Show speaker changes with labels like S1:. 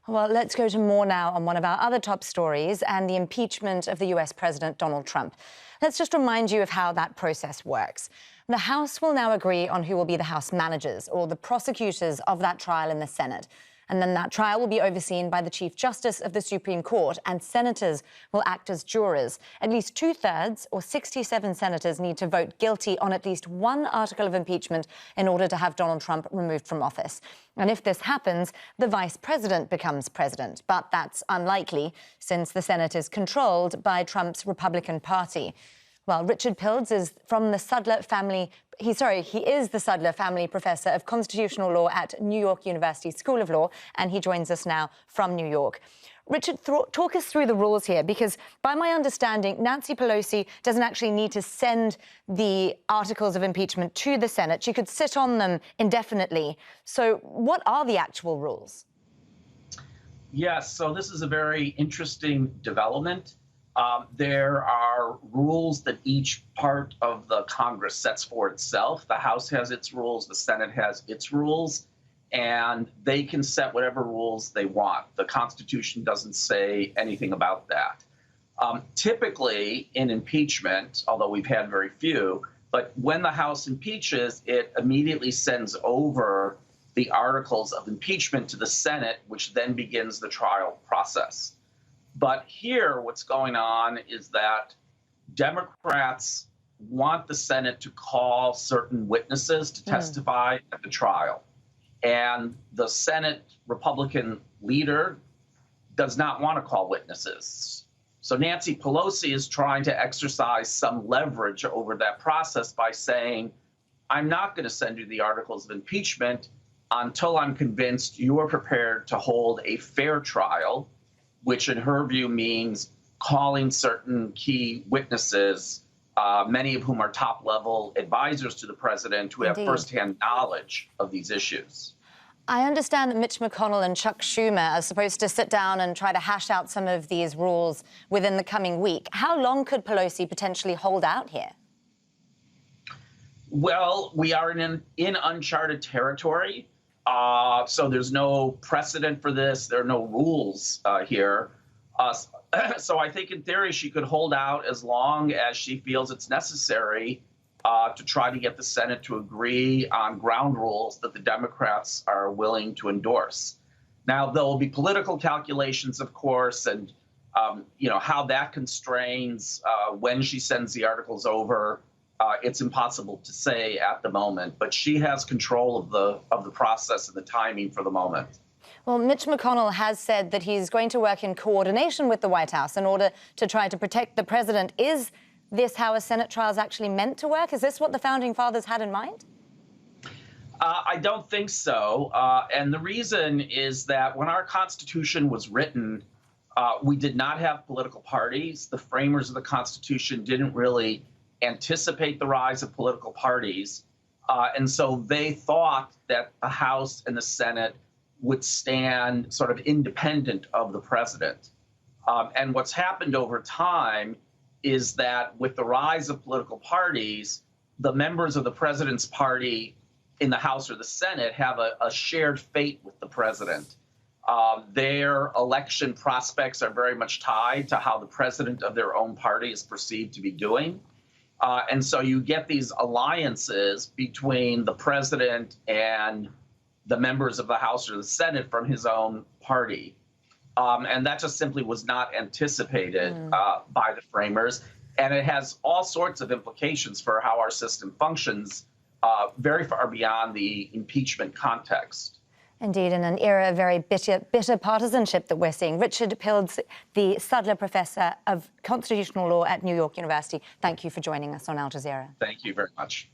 S1: Well, let's go to more now on one of our other top stories and the impeachment of the US President Donald Trump. Let's just remind you of how that process works. The House will now agree on who will be the House managers or the prosecutors of that trial in the Senate. And then that trial will be overseen by the Chief Justice of the Supreme Court, and senators will act as jurors. At least 2/3, or 67 senators, need to vote guilty on at least one article of impeachment in order to have Donald Trump removed from office. And if this happens, the vice president becomes president. But that's unlikely, since the Senate is controlled by Trump's Republican Party. Well, Richard Pilds is from the Sudler family. He is the Sudler Family Professor of Constitutional Law at New York University School of Law, and he joins us now from New York. Richard, talk us through the rules here, because by my understanding, Nancy Pelosi doesn't actually need to send the articles of impeachment to the Senate. She could sit on them indefinitely. So what are the actual rules?
S2: Yes, so this is a very interesting development. There are rules that each part of the Congress sets for itself. The House has its rules, the Senate has its rules, and they can set whatever rules they want. The Constitution doesn't say anything about that. Typically, in impeachment, although we've had very few, but when the House impeaches, it immediately sends over the articles of impeachment to the Senate, which then begins the trial process. But here, what's going on is that Democrats want the Senate to call certain witnesses to testify at the trial. And the Senate Republican leader does not want to call witnesses. So Nancy Pelosi is trying to exercise some leverage over that process by saying, I'm not going to send you the articles of impeachment until I'm convinced you are prepared to hold a fair trial, which in her view means calling certain key witnesses, many of whom are top-level advisors to the president who have firsthand knowledge of these issues.
S1: I understand that Mitch McConnell and Chuck Schumer are supposed to sit down and try to hash out some of these rules within the coming week. How long could Pelosi potentially hold out here?
S2: Well, we are in uncharted territory. So there's no precedent for this. There are no rules here. So I think in theory she could hold out as long as she feels it's necessary to try to get the Senate to agree on ground rules that the Democrats are willing to endorse. Now, there will be political calculations, of course, and how that constrains when she sends the articles over. It's impossible to say at the moment, but she has control of the process and the timing for the moment.
S1: Well, Mitch McConnell has said that he's going to work in coordination with the White House in order to try to protect the president. Is this how a Senate trial is actually meant to work? Is this what the Founding Fathers had in mind?
S2: I don't think so. And the reason is that when our Constitution was written, we did not have political parties. The framers of the Constitution didn't really anticipate the rise of political parties. And so they thought that the House and the Senate would stand sort of independent of the president. And what's happened over time is that with the rise of political parties, the members of the president's party in the House or the Senate have a shared fate with the president. Their election prospects are very much tied to how the president of their own party is perceived to be doing. And so you get these alliances between the president and the members of the House or the Senate from his own party. And that just simply was not anticipated by the framers. And it has all sorts of implications for how our system functions, very far beyond the impeachment context.
S1: Indeed, in an era of very bitter partisanship that we're seeing. Richard Pilds, the Sudler Professor of Constitutional Law at New York University, thank you for joining us on Al Jazeera.
S2: Thank you very much.